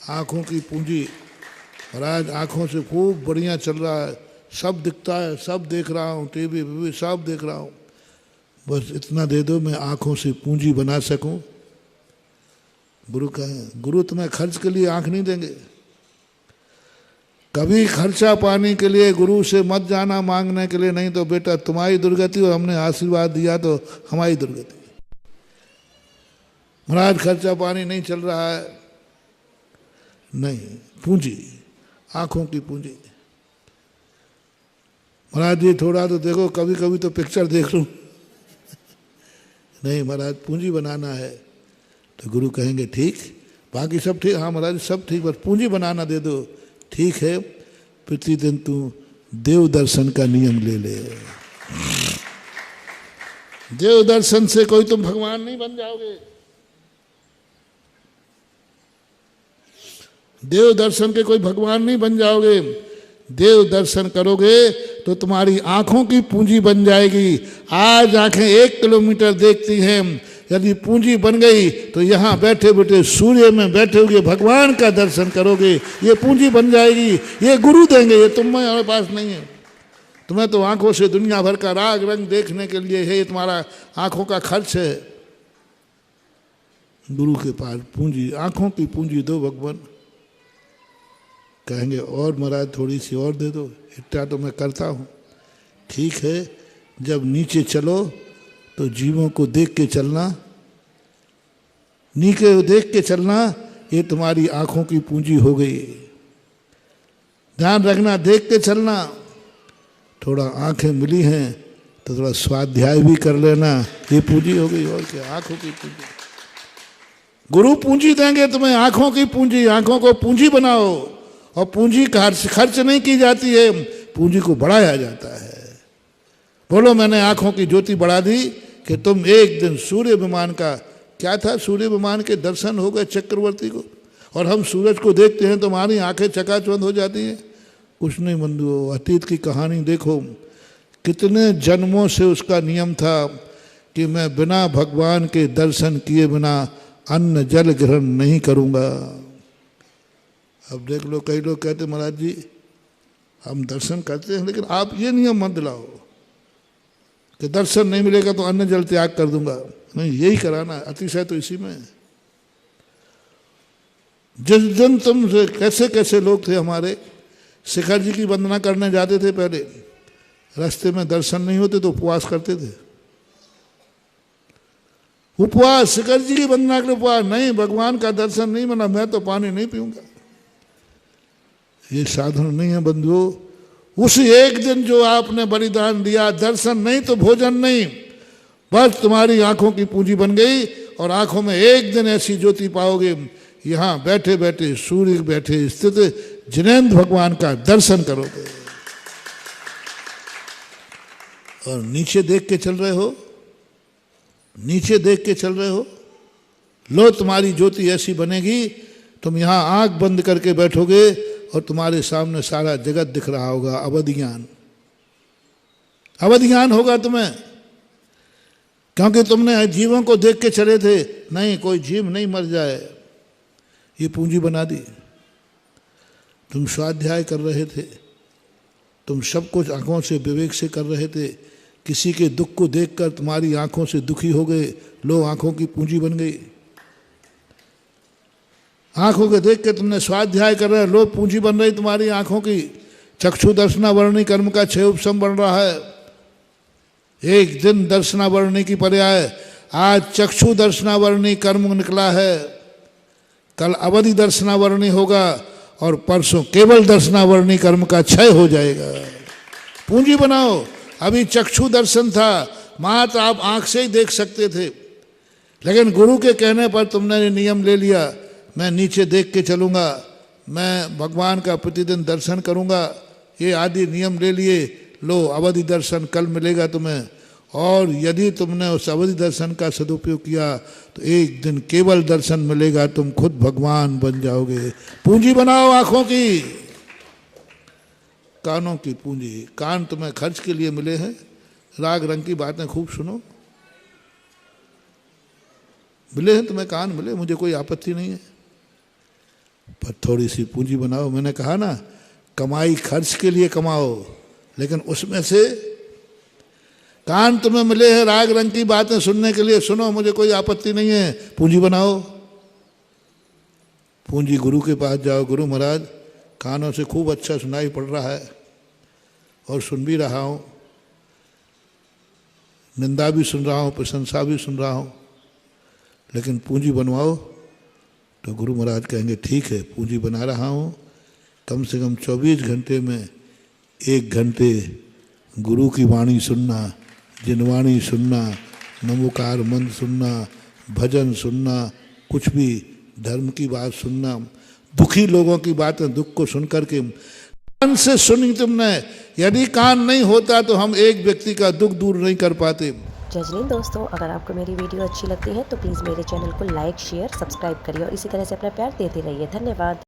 आँखों की पूंजी। महाराज आँखों से खूब बढ़िया चल रहा है, सब दिखता है, सब देख रहा हूँ, टीवी वीवी सब देख रहा हूँ, बस इतना दे दो मैं आँखों से पूंजी बना सकूँ। गुरु कहें, गुरु तुम्हें खर्च के लिए आँख नहीं देंगे। कभी खर्चा पाने के लिए गुरु से मत जाना मांगने के लिए, नहीं तो बेटा तुम्हारी दुर्गति और हमने आशीर्वाद दिया तो हमारी दुर्गति। महाराज खर्चा पानी नहीं चल रहा है, नहीं, पूंजी, आंखों की पूंजी। महाराज जी थोड़ा तो देखो, कभी कभी तो पिक्चर देख लूं। नहीं महाराज पूंजी बनाना है। तो गुरु कहेंगे ठीक, बाकी सब ठीक, हाँ महाराज सब ठीक, बस पूंजी बनाना दे दो। ठीक है, प्रतिदिन तू देव दर्शन का नियम ले ले। देव दर्शन से कोई तुम भगवान नहीं बन जाओगे। देव दर्शन के कोई भगवान नहीं बन जाओगे। देव दर्शन करोगे तो तुम्हारी आंखों की पूंजी बन जाएगी। आज आंखें 1 किलोमीटर देखती हैं, यदि पूंजी बन गई तो यहाँ बैठे बैठे सूर्य में बैठे हुए भगवान का दर्शन करोगे, ये पूंजी बन जाएगी। ये गुरु देंगे, ये तुम्हारे पास नहीं है। तुम्हें तो आंखों से दुनिया भर का राग रंग देखने के लिए है, ये तुम्हारा आंखों का खर्च है। गुरु के पास पूंजी, आंखों की पूंजी दो भगवान। कहेंगे और महाराज थोड़ी सी और दे दो, इतना तो मैं करता हूँ। ठीक है, जब नीचे चलो तो जीवों को देख के चलना, नीचे देख के चलना, ये तुम्हारी आंखों की पूंजी हो गई। ध्यान रखना, देख के चलना। थोड़ा आंखें मिली हैं तो थोड़ा स्वाध्याय भी कर लेना, ये पूंजी हो गई। और क्या, आंखों की पूंजी। गुरु पूंजी देंगे तुम्हें, आंखों की पूंजी। आंखों को पूंजी बनाओ, और पूंजी खर्च नहीं की जाती है, पूंजी को बढ़ाया जाता है। बोलो मैंने आंखों की ज्योति बढ़ा दी कि तुम एक दिन सूर्य विमान का, क्या था, सूर्य विमान के दर्शन हो गए चक्रवर्ती को। और हम सूरज को देखते हैं तो हमारी आंखें चकाचौंध हो जाती हैं। कुछ नहीं बंधुओं, अतीत की कहानी देखो, कितने जन्मों से उसका नियम था कि मैं बिना भगवान के दर्शन किए बिना अन्न जल ग्रहण नहीं करूँगा। अब देख लो, कई लोग कहते महाराज जी हम दर्शन करते हैं, लेकिन आप ये नियम मत दिलाओ कि दर्शन नहीं मिलेगा तो अन्न जल त्याग कर दूंगा। नहीं, यही कराना, अतिशय तो इसी में। जिस दिन तुम कैसे कैसे लोग थे हमारे, शिखर जी की वंदना करने जाते थे, पहले रास्ते में दर्शन नहीं होते तो उपवास करते थे। उपवास, शिखर जी की वंदना के उपवास, नहीं भगवान का दर्शन नहीं मिला मैं तो पानी नहीं पीऊंगा। ये साधन नहीं है बंधुओं। उस एक दिन जो आपने बलिदान दिया, दर्शन नहीं तो भोजन नहीं, बस तुम्हारी आंखों की पूंजी बन गई। और आंखों में एक दिन ऐसी ज्योति पाओगे, यहाँ बैठे बैठे सूर्य बैठे स्थित जिनेंद्र भगवान का दर्शन करोगे। और नीचे देख के चल रहे हो, नीचे देख के चल रहे हो, लो तुम्हारी ज्योति ऐसी बनेगी, तुम यहाँ आंख बंद करके बैठोगे और तुम्हारे सामने सारा जगत दिख रहा होगा। अवधि ज्ञान, अवधि ज्ञान होगा तुम्हें, क्योंकि तुमने जीवों को देख के चले थे। नहीं, कोई जीव नहीं मर जाए, ये पूंजी बना दी। तुम स्वाध्याय कर रहे थे, तुम सब कुछ आंखों से विवेक से कर रहे थे। किसी के दुख को देखकर तुम्हारी आंखों से दुखी हो गए, लो आंखों की पूंजी बन गई। आंखों के देख के तुमने स्वाध्याय कर रहे, लो पूंजी बन रही तुम्हारी आंखों की। चक्षु दर्शनावरणी कर्म का 6 उपसम बन रहा है। एक दिन दर्शनावरणी की पर्याय, आज चक्षु दर्शनावरणी कर्म निकला है, कल अवधि दर्शनावरणी होगा, और परसों केवल दर्शनावरणी कर्म का क्षय हो जाएगा। पूंजी बनाओ। अभी चक्षु दर्शन था, मात्र आप आंख से ही देख सकते थे, लेकिन गुरु के कहने पर तुमने नियम ले लिया, मैं नीचे देख के चलूँगा, मैं भगवान का प्रतिदिन दर्शन करूँगा, ये आदि नियम ले लिए। लो अवधि दर्शन कल मिलेगा तुम्हें। और यदि तुमने उस अवधि दर्शन का सदुपयोग किया तो एक दिन केवल दर्शन मिलेगा, तुम खुद भगवान बन जाओगे। पूंजी बनाओ आँखों की, कानों की पूंजी। कान तुम्हें खर्च के लिए मिले हैं, राग रंग की बातें खूब सुनो। मिले हैं तुम्हें कान, मिले, मुझे कोई आपत्ति नहीं है, पर थोड़ी सी पूंजी बनाओ। मैंने कहा ना, कमाई खर्च के लिए कमाओ, लेकिन उसमें से कान तुम्हें मिले हैं राग रंग की बातें सुनने के लिए, सुनो, मुझे कोई आपत्ति नहीं है। पूंजी बनाओ, पूंजी गुरु के पास जाओ। गुरु महाराज, कानों से खूब अच्छा सुनाई पड़ रहा है और सुन भी रहा हूँ, निंदा भी सुन रहा हूँ, प्रशंसा भी सुन रहा हूँ, लेकिन पूंजी बनवाओ। तो गुरु महाराज कहेंगे ठीक है, पूंजी बना रहा हूँ। कम से कम 24 घंटे में 1 घंटे गुरु की वाणी सुनना, जिनवाणी सुनना, नमोकार मंत्र सुनना, भजन सुनना, कुछ भी धर्म की बात सुनना, दुखी लोगों की बातें, दुख को सुन करके कान से सुनी तुमने। यदि कान नहीं होता तो हम एक व्यक्ति का दुख दूर नहीं कर पाते। जय हिंद दोस्तों, अगर आपको मेरी वीडियो अच्छी लगती है तो प्लीज़ मेरे चैनल को लाइक, शेयर, सब्सक्राइब करिए और इसी तरह से अपना प्यार देते रहिए। धन्यवाद।